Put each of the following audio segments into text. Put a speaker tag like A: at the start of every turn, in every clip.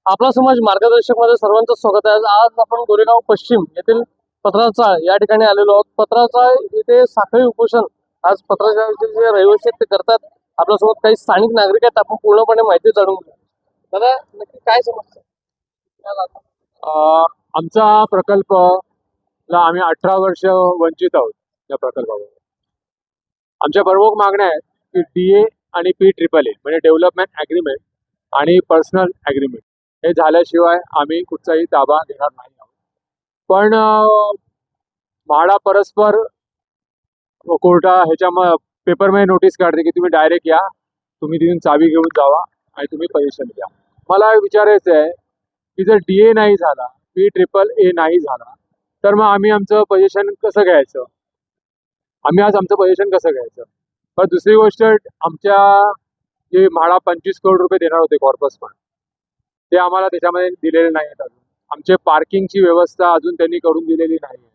A: आपला समाज मार्गदर्शक मध्ये सर्वांचं स्वागत आहे। आज आपण गोरेगाव पश्चिम येथील पत्राचाळ या ठिकाणी आलेलो आहोत। पत्राचाळ येथे साखळी उपोषण आज पत्राचाळ जे रहिवासी आहेत ते करतात। आपल्यासोबत काही स्थानिक नागरिक आहेत, आपण पूर्णपणे माहिती जाणून घेऊ। दादा, नक्की काय समस्या?
B: आमचा प्रकल्पला आम्ही 18 वर्ष वंचित आहोत या प्रकल्पावर। आमच्या प्रमुख मागण्या आहेत की DA आणि PAAA म्हणजे डेव्हलपमेंट ॲग्रीमेंट आणि पर्सनल ॲग्रीमेंट हे झाल्याशिवाय आम्ही कुठचाही ताबा घेणार नाही आहोत। पण म्हाडा परस्पर कोर्टा ह्याच्या पेपरमध्ये नोटीस काढते की तुम्ही डायरेक्ट या, तुम्ही तिथून चावी घेऊन जावा आणि तुम्ही पोझिशन घ्या। मला विचारायचं आहे की जर DA नाही झाला, PAAA नाही झाला, तर मग आम्ही आमचं पोझिशन कसं घ्यायचं? आम्ही आज आमचं पोझिशन कसं घ्यायचं? पण दुसरी गोष्ट, आमच्या जे म्हाडा 25 करोड रुपये देणार होते कॉर्पस फंड, ते आम्हाला त्याच्यामध्ये दिलेले नाही आहेत अजून। आमचे पार्किंगची व्यवस्था अजून त्यांनी करून दिलेली नाही आहे।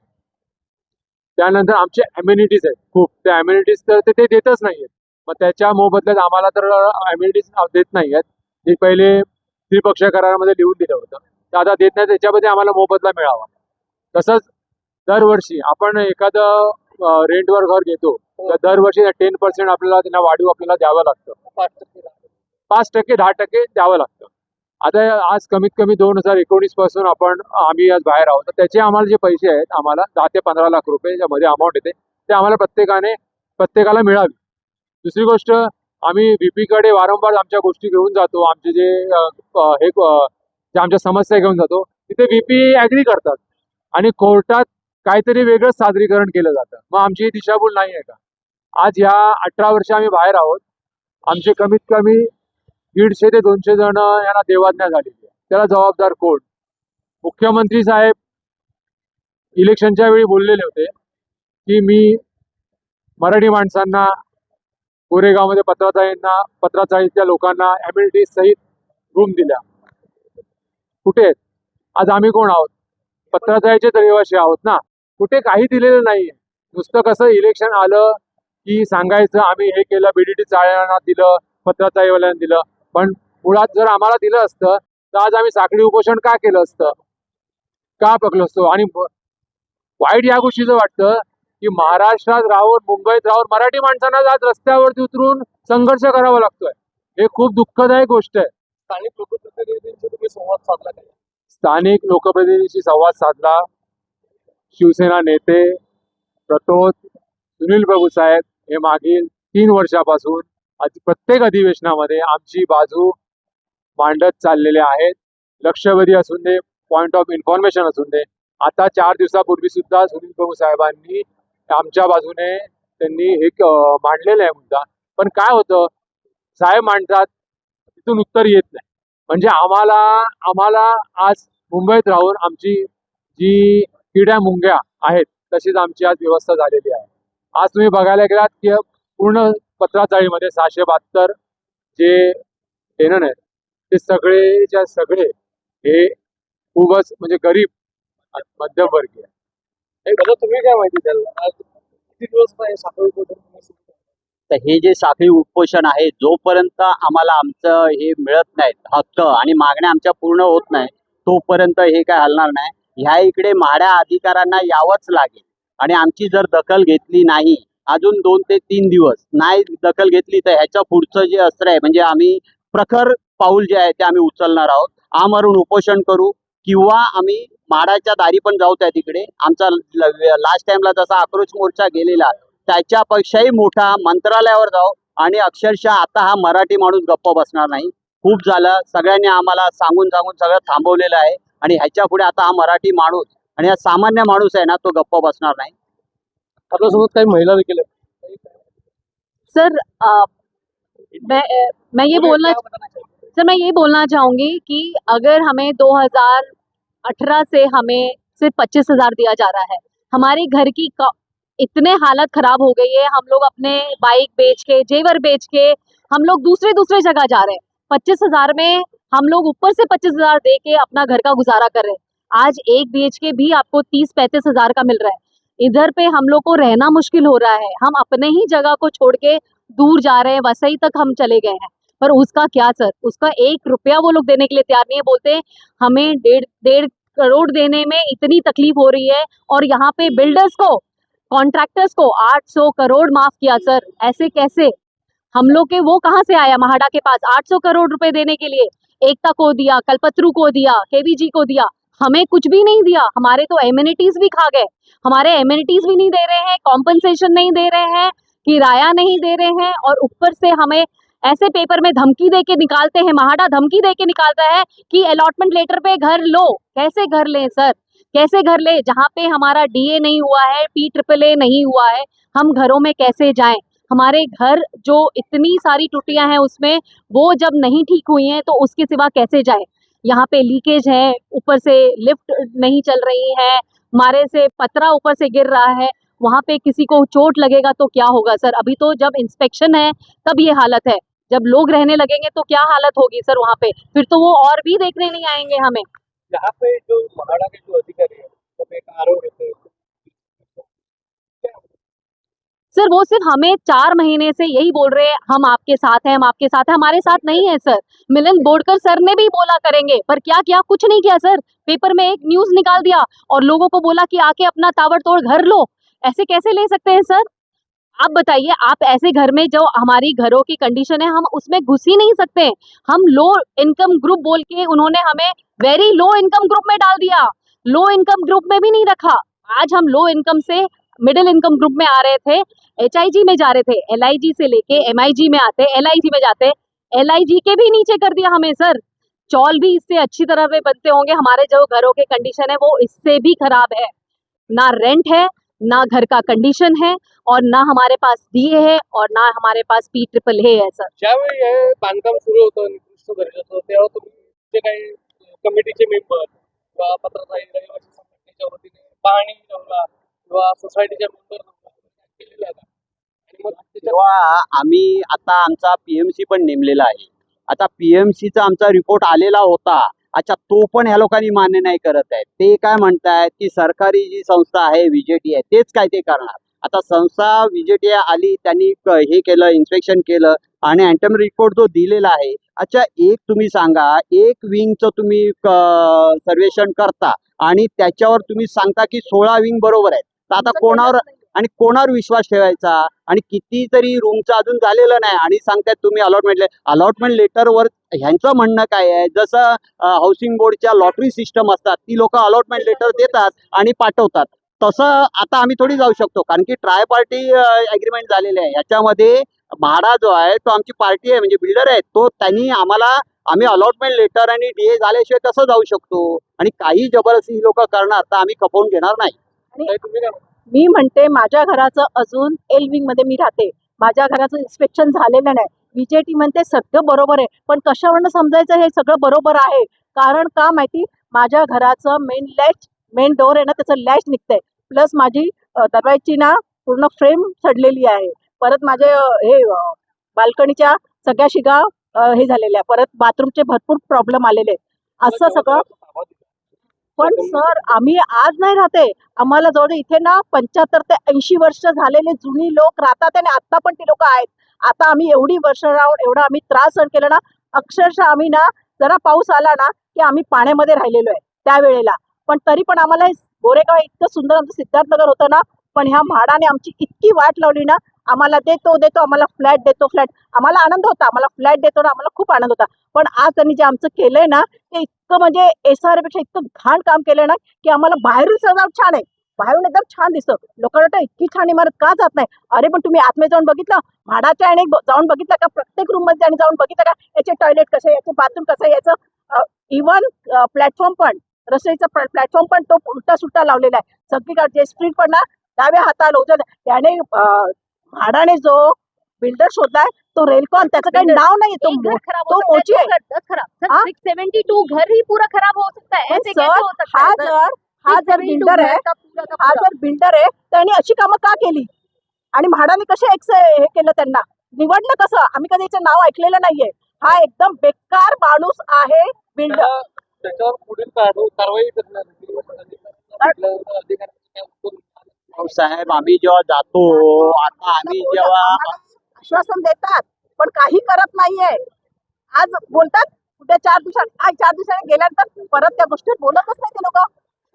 B: त्यानंतर आमचे ॲम्युनिटीज आहेत खूप, त्या ॲम्युनिटीज तर ते देतच नाही आहेत। मग त्याच्या मोबदल्यात आम्हाला तर ॲम्युनिटीज देत नाही आहेत, जे पहिले त्रिपक्षीय करारामध्ये लिहून दिलं होतं, तर आता देत नाही। त्याच्यामध्ये आम्हाला मोबदला मिळावा। तसंच दरवर्षी आपण एखादं रेंटवर घर घेतो तर दरवर्षी 10% आपल्याला त्यांना वाढीव आपल्याला द्यावं लागतं। 5%, 10% द्यावं लागतं। आता आज कमीत कमी 2019 पासून आम्ही आज बाहेर आहोत, तर त्याचे आम्हाला जे पैसे आहेत, आम्हाला 10 ते 15 लाख रुपये ज्यामध्ये अमाऊंट येते, ते आम्हाला प्रत्येकाला मिळावी। दुसरी गोष्ट, आम्ही VP कडे वारंवार आमच्या गोष्टी घेऊन जातो, आमचे जे आमच्या समस्या घेऊन जातो, तिथे VP ॲग्री करतात आणि कोर्टात काहीतरी वेगळंच सादरीकरण केलं जातं। मग आमची ही दिशाभूल नाही आहे का? आज या 18 वर्ष आम्ही बाहेर आहोत, आमचे कमीत कमी 150 ते 200 जण यांना देवाज्ञा झालेली आहे। त्याला जबाबदार कोण? मुख्यमंत्री साहेब इलेक्शनच्या वेळी बोललेले होते की मी मराठी माणसांना, गोरेगावमध्ये पत्राचाळीतल्या लोकांना ॲम्युनिटीज सहित रूम दिल्या। कुठे आहेत? आज आम्ही कोण आहोत? पत्राचाळीचे रहिवासी आहोत ना। कुठे काही दिलेलं नाहीये। नुसतं कसं इलेक्शन आलं की सांगायचं आम्ही हे केलं, BDT चाळ्यांना दिलं, पत्राचाळीवाल्यांना दिलं। पण मुळात जर आम्हाला दिलं असतं तर आज आम्ही साखळी उपोषण का केलं असतं, का पकलो असतो? आणि वाईट या गोष्टीचं वाटतं की महाराष्ट्रात राहून, मुंबईत राहून मराठी माणसांना आज रस्त्यावरती उतरून संघर्ष करावा लागतोय। हे खूप दुःखदायक गोष्ट आहे।
A: स्थानिक लोकप्रतिनिधींशी तुम्ही संवाद साधला का?
B: स्थानिक लोकप्रतिनिधींशी संवाद साधला। शिवसेना नेते प्रतोद सुनील प्रभू साहेब हे मागील 3 वर्षापासून प्रत्येक अधिवेशनामध्ये आमची बाजू मांडत चाललेले आहेत। लक्षवेधी असून दे, पॉइंट ऑफ इन्फॉर्मेशन असून दे, आता 4 दिवसापूर्वी सुद्धा सुनील प्रभू साहेबांनी आमच्या बाजूने त्यांनी हे मांडलेलं आहे मुद्दा। पण काय होतं, साहेब मांडतात, तिथून उत्तर येत नाही। म्हणजे आम्हाला आज मुंबईत राहून आमची जी किड्या मुंग्या आहेत तशीच आमची आज व्यवस्था झालेली आहे। आज तुम्ही बघायला गेलात की पूर्ण पत्राचाळीमध्ये 672 जे टेनन आहेत ते सगळे हे खूपच म्हणजे गरीब मध्यमवर्गीय आहे।
A: दादा, तुम्ही काय माहिती द्याल? आज किती दिवस साखळी उपोषण तुम्ही सुरू केलं?
C: तर हे जे साखळी उपोषण आहे, जोपर्यंत आम्हाला आमचं हे मिळत नाही हक्क आणि मागण्या आमच्या पूर्ण होत नाही, तोपर्यंत हे काय हलणार नाही। ह्या इकडे म्हाडा अधिकाऱ्यांना यावंच लागेल आणि आमची जर दखल घेतली नाही, अजून 2 ते 3 दिवस नाही दखल घेतली, तर ह्याच्या पुढचं जे अस्त्र आहे, म्हणजे आम्ही प्रखर पाऊल जे आहे ते आम्ही उचलणार आहोत। आमरण उपोषण करू किंवा आम्ही म्हाडाच्या दारी पण जाऊ। त्या तिकडे आमचा लास्ट टाइमला जसा आक्रोश मोर्चा गेलेला, त्याच्यापेक्षाही मोठा मंत्रालयावर जाऊ आणि अक्षरशः आता हा मराठी माणूस गप्प बसणार नाही। खूप झालं, सगळ्यांनी आम्हाला सांगून सगळं थांबवलेलं आहे आणि ह्याच्या पुढे आता हा मराठी माणूस आणि हा सामान्य माणूस आहे ना, तो गप्प बसणार नाही।
A: आपल्यासोबत काही महिला देखील आहेत।
D: सर, मैं ये बोलना चाहूंगी कि अगर हमें 2018 से हमें सिर्फ 25,000 दिया जा रहा है, हमारे घर की इतने हालत खराब हो गई है, हम लोग अपने बाइक बेच के, जेवर बेच के हम लोग दूसरे जगह जा रहे हैं। 25,000 में हम लोग ऊपर से 25,000 दे के अपना घर का गुजारा कर रहे हैं। आज 1 BHK भी आपको 30-35,000 का मिल रहा है। इधर पे हम लोग को रहना मुश्किल हो रहा है। हम अपने ही जगह को छोड़ के दूर जा रहे हैं, वसई तक हम चले गए हैं। पर उसका क्या सर, उसका 1 रुपया वो लोग देने के लिए तैयार नहीं है। बोलते हैं हमें 1.5 करोड़ देने में इतनी तकलीफ हो रही है, और यहाँ पे बिल्डर्स को, कॉन्ट्रैक्टर्स को 800 करोड़ माफ किया सर। ऐसे कैसे? हम लोग के वो कहाँ से आया महाडा के पास 800 करोड़ रुपए देने के लिए? एकता को दिया, कल्पतरू को दिया, केवीजी को दिया, हमें कुछ भी नहीं दिया। हमारे तो एमिनिटीज भी खा गए, हमारे एमिनिटीज भी नहीं दे रहे हैं, कॉम्पनसेशन नहीं दे रहे हैं, किराया नहीं दे रहे हैं, और ऊपर से हमें ऐसे पेपर में धमकी दे के निकालते हैं। महाडा धमकी दे के निकालता है कि अलॉटमेंट लेटर पे घर लो। कैसे घर लें सर, कैसे घर ले? जहाँ पे हमारा डीए नहीं हुआ है, PAAA नहीं हुआ है, हम घरों में कैसे जाएं? हमारे घर जो इतनी सारी टुटियां हैं उसमें, वो जब नहीं ठीक हुई हैं तो उसके सिवा कैसे जाए? यहाँ पे लीकेज है, ऊपर से लिफ्ट नहीं चल रही है, हमारे से पतरा ऊपर से गिर रहा है, वहाँ पे किसी को चोट लगेगा तो क्या होगा सर? अभी तो जब इंस्पेक्शन है तब ये हालत है, जब लोग रहने लगेंगे तो क्या हालत होगी सर वहाँ पे? फिर तो वो और भी देखने नहीं आएंगे हमें।
A: यहाँ पे जो महाड़ा के जो अधिकारी है, जब एक आरोप रहते हैं,
D: सर वो सिर्फ हमें 4 महीने से यही बोल रहे हैं हम आपके साथ हैं, हम आपके साथ हैं। हमारे साथ नहीं है सर। मिलिंद बोरकर सर ने भी बोला करेंगे, पर क्या किया? कुछ नहीं किया सर। पेपर में एक न्यूज निकाल दिया और लोगों को बोला कि आके अपना ताबड़तोड़ घर लो। ऐसे कैसे ले सकते हैं सर? आप बताइए, आप ऐसे घर में जो हमारी घरों की कंडीशन है, हम उसमें घुस ही नहीं सकते। हम लो इनकम ग्रुप बोल के उन्होंने हमें वेरी लो इनकम ग्रुप में डाल दिया, लो इनकम ग्रुप में भी नहीं रखा। आज हम लो इनकम से मिडिल इनकम ग्रुप में आ रहे थे, HIG में जा रहे थे, LIG से लेके MIG में आते, LIG में जाते, LIG के भी नीचे कर दिया हमें सर। चौल भी इससे अच्छी तरह से बनते होंगे, हमारे जो घरों के कंडीशन है वो इससे भी खराब है। ना रेंट है, ना घर का कंडीशन है, और ना हमारे पास DA है, और ना हमारे पास PAAA है सर।
A: ज्यावेळी हे बांधकाम सुरू होतं निकृष्ट दर्जाचं, तेव्हा तुम्ही जे काही कमिटीचे मेंबर किंवा पत्रकार रहिवासी संघटनेच्या वतीने पाहणी ठेवला किंवा सोसायटीच्या मेंबर केलेला आहे का? आणि मग त्याच्यात
C: तेव्हा आम्ही आता आमचा PMC पण नेमलेला आहे. आता PMCचा आमचा रिपोर्ट आलेला होता. अच्छा, तो पण ह्या लोकांनी मान्य नाही करत आहेत. ते काय म्हणतायत की सरकारी जी संस्था आहे VJTI तेच काय ते करणार. आता संस्था VJTI आली, त्यांनी हे केलं, इन्स्पेक्शन केलं आणि अँटम रिपोर्ट जो दिलेला आहे. अच्छा, एक तुम्ही सांगा, एक विंगचं तुम्ही सर्वेक्षण करता आणि त्याच्यावर तुम्ही सांगता की 16 विंग बरोबर आहेत. तर आता कोणावर विश्वास ठेवायचा? आणि कितीतरी रूमचं अजून झालेलं नाही आणि सांगतायत तुम्ही अलॉटमेंट लेटरवर. ह्यांचं म्हणणं काय आहे, जसं हाऊसिंग बोर्डच्या लॉटरी सिस्टम असतात, ती लोक अलॉटमेंट लेटर देतात आणि पाठवतात. तसं आता आम्ही थोडी जाऊ शकतो, कारण की ट्राय पार्टी ॲग्रीमेंट झालेले आहे. ह्याच्यामध्ये म्हाडा जो आहे तो आमची पार्टी आहे, म्हणजे बिल्डर आहे तो. त्यांनी आम्ही अलॉटमेंट लेटर आणि DA झाल्याशिवाय कसं जाऊ शकतो? आणि काही जबरदस्ती ही लोक करणार तर आम्ही खपवून घेणार नाही.
A: काही तुम्ही काय म्हणता?
E: मी म्हणते माझ्या घराचं अजून एल विंग मध्ये मी राहते, माझ्या घराचं इन्स्पेक्शन झालेलं नाही. VJT म्हणते सगळं बरोबर आहे, पण कशावरनं समजायचं हे सगळं बरोबर आहे? कारण का माहिती, माझ्या घराचं मेन डोअर आहे ना, त्याचं लॅच निघतंय, प्लस माझी दरवाजाची ना पूर्ण फ्रेम सडलेली आहे. परत माझे हे बाल्कनीच्या सगळ्या शिगा हे झालेल्या, परत बाथरूमचे भरपूर प्रॉब्लेम आलेले आहेत. असं सगळं. पण सर आम्ही आज नाही राहते, आम्हाला जवळ इथे ना 75 ते 80 वर्ष झालेले जुनी लोक राहतात आणि आता पण ती लोक आहेत. आता आम्ही एवढी वर्ष राहून एवढा आम्ही त्रास सहन केला ना, अक्षरशः आम्ही ना जरा पाऊस आला ना की आम्ही पाण्यामध्ये राहिलेलो आहे त्यावेळेला. पण तरी पण आम्हाला हे गोरेगाव इतकं सुंदर आमचं सिद्धार्थनगर होतं ना, पण ह्या म्हाडाने आमची इतकी वाट लावली ना. आम्हाला देतो आम्हाला फ्लॅट देतो, आम्हाला आनंद होता, आम्हाला फ्लॅट देतो ना, आम्हाला खूप आनंद होता. पण आज त्यांनी जे आमचं केलंय ना, ते इतकं म्हणजे SR पेक्षा इतकं घाण काम केलंय ना की आम्हाला बाहेरून सजावट छान आहे, बाहेरून एकदम छान दिसतं. लोकांना वाटतं इतकी छान इमारत का जात नाही? अरे पण तुम्ही आतमध्ये जाऊन बघितलं म्हाडाच्या, आणि जाऊन बघितलं का प्रत्येक रूम मध्ये, आणि जाऊन बघितलं का याचे टॉयलेट कसे, याचे बाथरूम कसं आहे, याचं इव्हन प्लॅटफॉर्म पण, रस्त्याचा प्लॅटफॉर्म पण तो उलटा सुलटा लावलेला आहे. सगळीकडे स्ट्रीट पण ना डाव्या हाताला उजव्या. त्याने म्हाडाने जो बिल्डर शोधलाय तो रेलकॉन, त्याचं काही नाव नाही, तो मोची आहे. हाँ?
D: 672 घर ही पूरा खराब हो सकता है। ऐसे कैसे
E: सर
D: हो सकता है सर?
E: हा जर बिल्डर आहे, हा जर बिल्डर आहे, त्यांनी अशी कामं का केली? आणि म्हाडाने कसे हे केलं, त्यांना निवडलं कसं? आम्ही कधी याचं नाव ऐकलेलं नाहीये. हा एकदम बेकार माणूस आहे बिल्डर.
A: त्याच्यावर पुढील कारवाई करण्यासाठी अधिकारी
C: साहेब, आम्ही जेव्हा जातो, आता आम्ही जेव्हा
E: आश्वासन देतात पण काही करत नाहीये. आज बोलतात, उद्या 4 दिवसांनी गेल्यानंतर परत त्या गोष्टी बोलतच नाही ते लोक.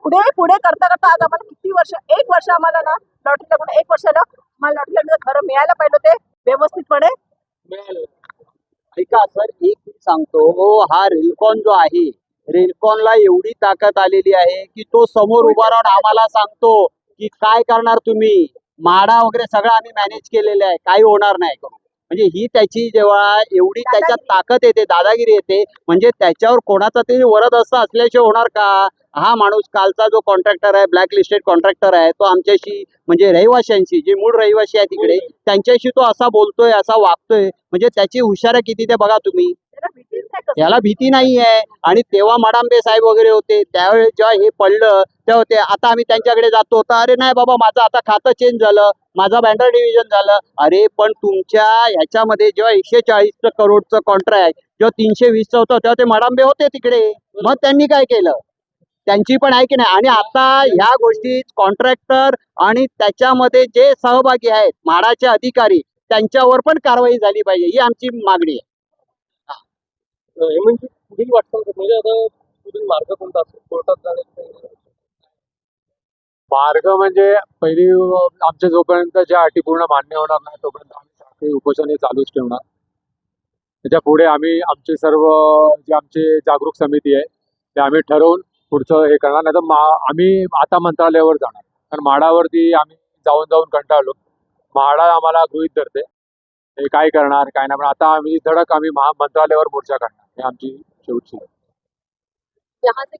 E: पुढे पुढे करता करता आज आम्हाला किती वर्ष, 1 वर्ष आम्हाला ना लॉटरी लागून 1 वर्ष झालं. मला लॉटरी लागून घर मिळायला पाहिजे होते व्यवस्थितपणे.
A: मिळाले.
C: ऐका सर, एक मी सांगतो, हा रेलकॉन जो आहे, रेलकॉनला एवढी ताकद आलेली आहे की तो समोर उभा राहून आम्हाला सांगतो की काय करणार तुम्ही, माडा वगैरे सगळं आम्ही मॅनेज केलेलं आहे, काही होणार नाही. म्हणजे ही त्याची जेव्हा एवढी त्याच्यात ताकद येते, दादागिरी येते, म्हणजे त्याच्यावर कोणाचा तरी वरद असं असल्याशिवाय होणार का? हा माणूस कालचा जो कॉन्ट्रॅक्टर आहे, ब्लॅक लिस्टेड कॉन्ट्रॅक्टर आहे, तो आमच्याशी म्हणजे रहिवाशांशी, जे मूळ रहिवासी आहे तिकडे, त्यांच्याशी तो असा बोलतोय, असा वागतोय, म्हणजे त्याची हुशारी किती ते बघा तुम्ही.
E: त्याला भीतीच नाही कसली.
C: याला भीती नाही आहे. आणि तेव्हा मडांबे साहेब वगैरे होते, त्यावेळेस जेव्हा हे पडलं तेव्हा होते, आता आम्ही त्यांच्याकडे जातो, तर अरे नाही बाबा, माझं आता खातं चेंज झालं, माझा बँडर डिव्हिजन झालं. अरे पण तुमच्या ह्याच्यामध्ये जेव्हा 140 करोडचं कॉन्ट्रॅक्ट जेव्हा 320चं होतं, तेव्हा ते मडांबे होते तिकडे. मग त्यांनी काय केलं? त्यांची पण आहे की नाही. आणि आता ह्या गोष्टीत कॉन्ट्रॅक्टर आणि त्याच्यामध्ये जे सहभागी आहेत, म्हाडाचे अधिकारी, त्यांच्यावर पण कारवाई झाली पाहिजे, ही आमची मागणी आहे.
A: हे म्हणजे पुढील वाटचाल म्हणजे आता पुढील मार्ग कोणता असेल? कोर्टात जाण्याचा
B: मार्ग म्हणजे पहिली आमच्या जोपर्यंत ज्या अटी पूर्ण मान्य होणार नाही तोपर्यंत आम्ही साखळी उपोषण हे चालूच ठेवणार. त्याच्या पुढे आम्ही आमचे सर्व जे आमचे जागरूक समिती आहे ते आम्ही ठरवून पुढचं हे करणार. नाही तर आम्ही आता मंत्रालयावर जाणार, कारण म्हाडावरती आम्ही जाऊन जाऊन कंटाळलो. म्हाडा आम्हाला गृहीत धरते, हे काय करणार काय नाही. पण आता आम्ही धडक आम्ही मंत्रालयावर मोर्चा करणार, हे आमची शेवटची आहे.
D: यहाँ से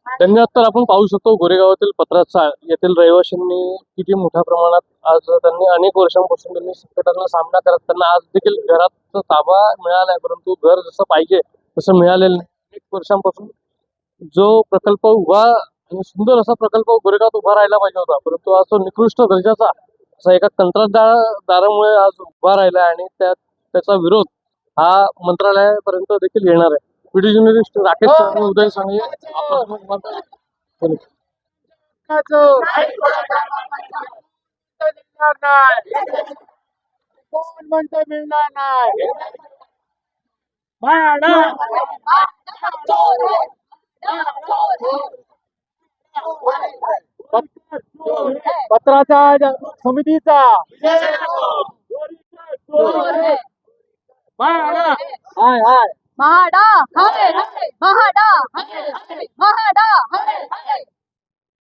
A: धन्यवाद. तर आपण पाहू शकतो गोरेगावातील पत्राचाळ येथील रहिवाशांनी किती मोठ्या प्रमाणात आज त्यांनी अनेक वर्षांपासून त्यांनी संकटांना सामना करत त्यांना आज देखील घराचा ताबा मिळाला आहे, परंतु घर जसं पाहिजे तसं मिळालेलं नाही. अनेक वर्षांपासून जो प्रकल्प उभा आणि सुंदर असा प्रकल्प गोरेगावात उभा राहायला पाहिजे होता, परंतु आज तो निकृष्ट दर्जाचा असा एका कंत्राटदारामुळे आज उभा राहिला आहे आणि त्याचा विरोध हा मंत्रालयापर्यंत देखील येणार आहे. व्हिडिओ जर्नलिस्ट राकेश चव्हाण, उदय सांगळे आपल्यासमोर बोलत
B: पत्राचा समितीचा हाय हाय
D: महाडा हमें हमें महाडा हमें हमें महाडा हमें हमें